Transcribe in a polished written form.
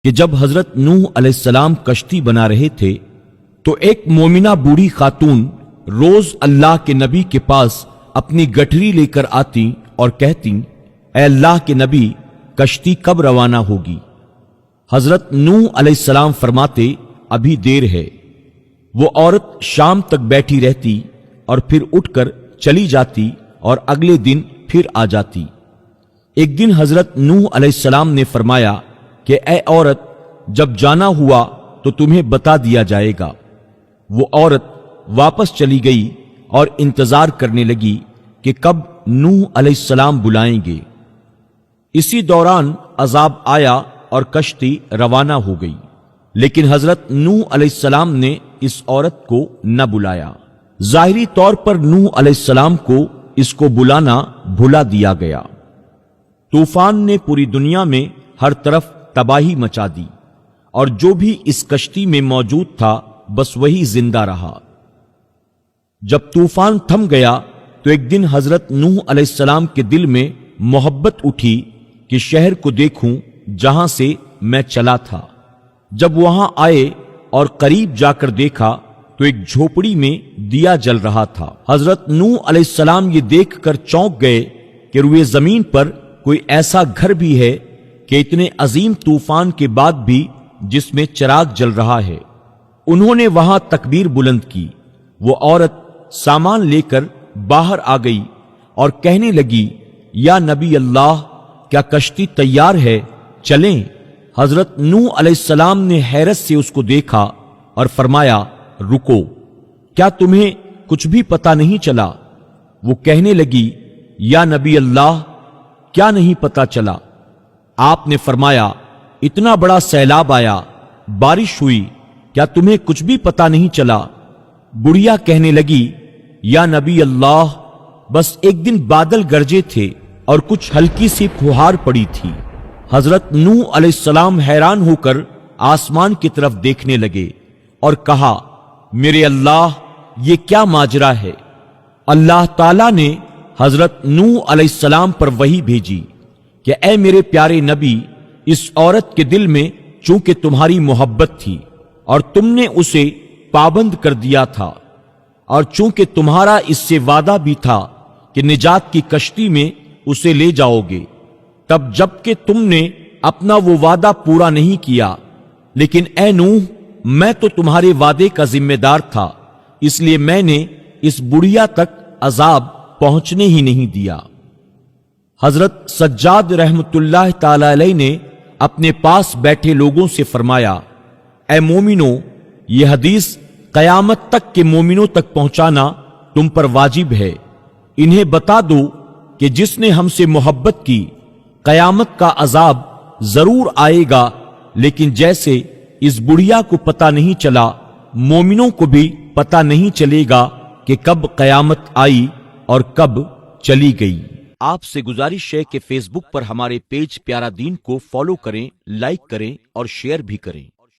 کہ جب حضرت نوح علیہ السلام کشتی بنا رہے تھے تو ایک مومنہ بوڑھی خاتون روز اللہ کے نبی کے پاس اپنی گٹھری لے کر آتی اور کہتی، اے اللہ کے نبی، کشتی کب روانہ ہوگی؟ حضرت نوح علیہ السلام فرماتے، ابھی دیر ہے۔ وہ عورت شام تک بیٹھی رہتی اور پھر اٹھ کر چلی جاتی اور اگلے دن پھر آ جاتی۔ ایک دن حضرت نوح علیہ السلام نے فرمایا کہ اے عورت، جب جانا ہوا تو تمہیں بتا دیا جائے گا۔ وہ عورت واپس چلی گئی اور انتظار کرنے لگی کہ کب نوح علیہ السلام بلائیں گے۔ اسی دوران عذاب آیا اور کشتی روانہ ہو گئی، لیکن حضرت نوح علیہ السلام نے اس عورت کو نہ بلایا۔ ظاہری طور پر نوح علیہ السلام کو اس کو بلانا بھلا دیا گیا۔ طوفان نے پوری دنیا میں ہر طرف تباہی مچا دی، اور جو بھی اس کشتی میں موجود تھا بس وہی زندہ رہا۔ جب طوفان تھم گیا تو ایک دن حضرت نوح علیہ السلام کے دل میں محبت اٹھی کہ شہر کو دیکھوں جہاں سے میں چلا تھا۔ جب وہاں آئے اور قریب جا کر دیکھا تو ایک جھوپڑی میں دیا جل رہا تھا۔ حضرت نوح علیہ السلام یہ دیکھ کر چونک گئے کہ روئے زمین پر کوئی ایسا گھر بھی ہے کہ اتنے عظیم طوفان کے بعد بھی جس میں چراغ جل رہا ہے۔ انہوں نے وہاں تکبیر بلند کی۔ وہ عورت سامان لے کر باہر آ گئی اور کہنے لگی، یا نبی اللہ، کیا کشتی تیار ہے؟ چلیں۔ حضرت نوح علیہ السلام نے حیرت سے اس کو دیکھا اور فرمایا، رکو، کیا تمہیں کچھ بھی پتہ نہیں چلا؟ وہ کہنے لگی، یا نبی اللہ، کیا نہیں پتہ چلا؟ آپ نے فرمایا، اتنا بڑا سیلاب آیا، بارش ہوئی، کیا تمہیں کچھ بھی پتہ نہیں چلا؟ بڑھیا کہنے لگی، یا نبی اللہ، بس ایک دن بادل گرجے تھے اور کچھ ہلکی سی پھوہار پڑی تھی۔ حضرت نوح علیہ السلام حیران ہو کر آسمان کی طرف دیکھنے لگے اور کہا، میرے اللہ، یہ کیا ماجرا ہے؟ اللہ تعالیٰ نے حضرت نوح علیہ السلام پر وحی بھیجی کہ اے میرے پیارے نبی، اس عورت کے دل میں چونکہ تمہاری محبت تھی اور تم نے اسے پابند کر دیا تھا، اور چونکہ تمہارا اس سے وعدہ بھی تھا کہ نجات کی کشتی میں اسے لے جاؤ گے، تب جب کہ تم نے اپنا وہ وعدہ پورا نہیں کیا، لیکن اے نوح، میں تو تمہارے وعدے کا ذمہ دار تھا، اس لیے میں نے اس بڑھیا تک عذاب پہنچنے ہی نہیں دیا۔ حضرت سجاد رحمت اللہ تعالی علیہ نے اپنے پاس بیٹھے لوگوں سے فرمایا، اے مومنو، یہ حدیث قیامت تک کے مومنوں تک پہنچانا تم پر واجب ہے۔ انہیں بتا دو کہ جس نے ہم سے محبت کی، قیامت کا عذاب ضرور آئے گا، لیکن جیسے اس بڑھیا کو پتہ نہیں چلا، مومنوں کو بھی پتہ نہیں چلے گا کہ کب قیامت آئی اور کب چلی گئی۔ آپ سے گزارش ہے کہ فیس بک پر ہمارے پیج پیارا دین کو فالو کریں، لائک کریں اور شیئر بھی کریں۔